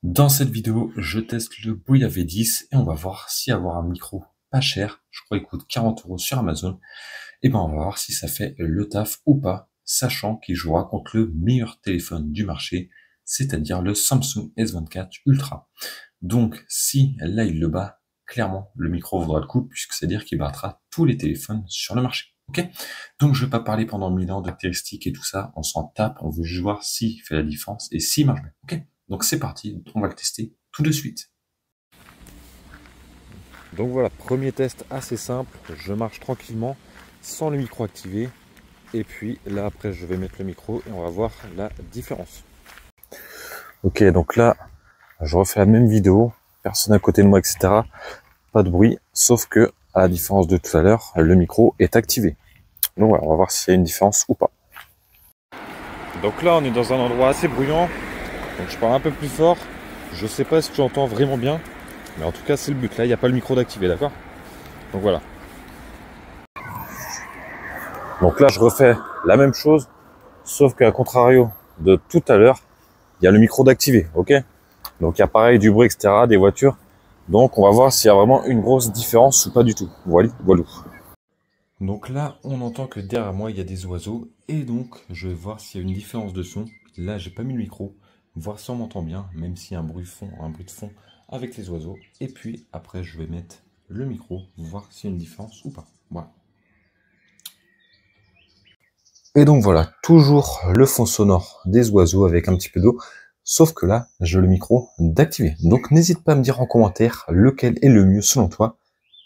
Dans cette vidéo, je teste le Boya V10 et on va voir si avoir un micro pas cher, je crois qu'il coûte 40 € sur Amazon, et ben on va voir si ça fait le taf ou pas, sachant qu'il jouera contre le meilleur téléphone du marché, c'est-à-dire le Samsung S24 Ultra. Donc si là il le bat, clairement le micro vaudra le coup puisque c'est-à-dire qu'il battra tous les téléphones sur le marché. Ok? Donc je vais pas parler pendant 1000 ans de caractéristiques et tout ça, on s'en tape, on veut juste voir s'il fait la différence et s'il marche bien. Ok? Donc c'est parti, on va le tester tout de suite. Donc voilà, premier test assez simple, je marche tranquillement sans le micro activé et puis là après je vais mettre le micro et on va voir la différence. Ok, donc là je refais la même vidéo, personne à côté de moi, etc. Pas de bruit, sauf que à la différence de tout à l'heure, le micro est activé. Donc voilà, on va voir s'il y a une différence ou pas. Donc là on est dans un endroit assez bruyant, donc je parle un peu plus fort. Je sais pas si tu entends vraiment bien, mais en tout cas c'est le but. Là il n'y a pas le micro d'activer, d'accord? Donc voilà. Donc là je refais la même chose, sauf qu'à contrario de tout à l'heure, il y a le micro d'activer, ok? Donc il y a pareil du bruit, etc., des voitures. Donc on va voir s'il y a vraiment une grosse différence ou pas du tout. Voilà, voilà. Donc là, on entend que derrière moi, il y a des oiseaux. Et donc, je vais voir s'il y a une différence de son. Là, j'ai pas mis le micro. Voir si on m'entend bien, même s'il y a un bruit de fond avec les oiseaux. Et puis après, je vais mettre le micro, voir s'il y a une différence ou pas. Voilà. Et donc voilà, toujours le fond sonore des oiseaux avec un petit peu d'eau. Sauf que là, j'ai le micro d'activer. Donc n'hésite pas à me dire en commentaire lequel est le mieux selon toi,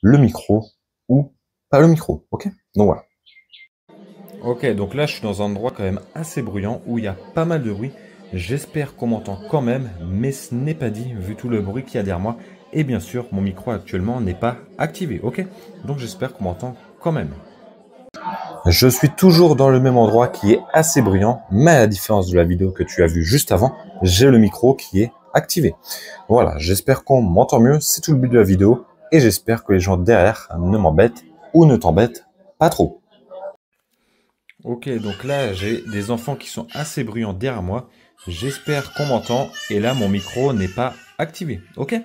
le micro ou pas le micro, ok? Donc voilà. Ok, donc là je suis dans un endroit quand même assez bruyant où il y a pas mal de bruit. J'espère qu'on m'entend quand même, mais ce n'est pas dit vu tout le bruit qu'il y a derrière moi. Et bien sûr, mon micro actuellement n'est pas activé, ok? Donc j'espère qu'on m'entend quand même. Je suis toujours dans le même endroit qui est assez bruyant, mais à la différence de la vidéo que tu as vue juste avant, j'ai le micro qui est activé. Voilà, j'espère qu'on m'entend mieux, c'est tout le but de la vidéo, et j'espère que les gens derrière ne m'embêtent ou ne t'embêtent pas trop. Ok, donc là j'ai des enfants qui sont assez bruyants derrière moi, j'espère qu'on m'entend, et là mon micro n'est pas activé, ok?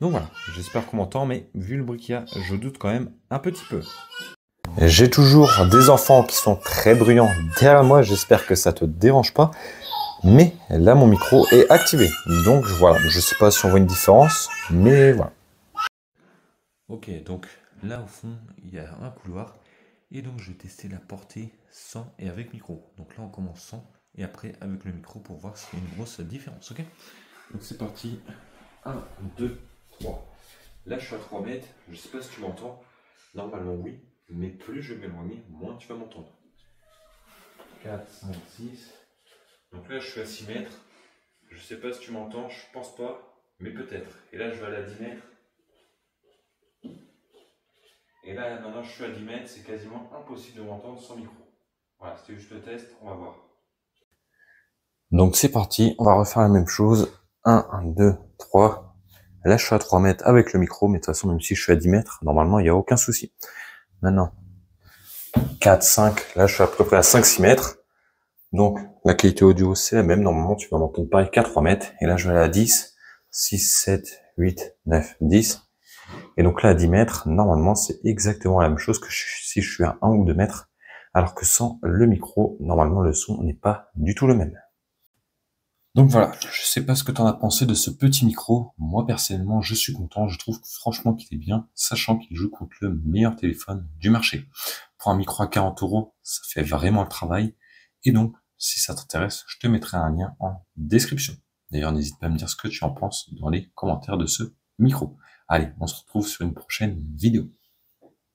Donc voilà, j'espère qu'on m'entend, mais vu le bruit qu'il y a, je doute quand même un petit peu. J'ai toujours des enfants qui sont très bruyants derrière moi, j'espère que ça te dérange pas. Mais là, mon micro est activé. Donc voilà, je sais pas si on voit une différence, mais voilà. Ok, donc là au fond, il y a un couloir. Et donc je vais tester la portée sans et avec micro. Donc là on commence sans et après avec le micro pour voir s'il y a une grosse différence. Ok? Donc c'est parti. 1, 2, 3. Là je suis à 3 mètres. Je sais pas si tu m'entends. Normalement oui. Mais plus je vais m'éloigner, moins tu vas m'entendre. 4, 5, 6. Donc là je suis à 6 mètres. Je sais pas si tu m'entends, je pense pas. Mais peut-être. Et là je vais aller à 10 mètres. Et là, maintenant, je suis à 10 mètres, c'est quasiment impossible de m'entendre sans micro. Voilà, c'était juste le test, on va voir. Donc c'est parti, on va refaire la même chose. 1, 2, 3. Là, je suis à 3 mètres avec le micro, mais de toute façon, même si je suis à 10 mètres, normalement, il n'y a aucun souci. Maintenant, 4, 5. Là, je suis à peu près à 5, 6 mètres. Donc, la qualité audio, c'est la même. Normalement, tu vas m'entendre pareil qu'à 3 mètres. Et là, je vais aller à 10, 6, 7, 8, 9, 10. Et donc là, à 10 mètres, normalement, c'est exactement la même chose que si je suis à 1 ou 2 mètres. Alors que sans le micro, normalement, le son n'est pas du tout le même. Donc voilà, je sais pas ce que tu en as pensé de ce petit micro. Moi, personnellement, je suis content. Je trouve franchement qu'il est bien, sachant qu'il joue contre le meilleur téléphone du marché. Pour un micro à 40 €, ça fait vraiment le travail. Et donc, si ça t'intéresse, je te mettrai un lien en description. D'ailleurs, n'hésite pas à me dire ce que tu en penses dans les commentaires de ce micro. Allez, on se retrouve sur une prochaine vidéo.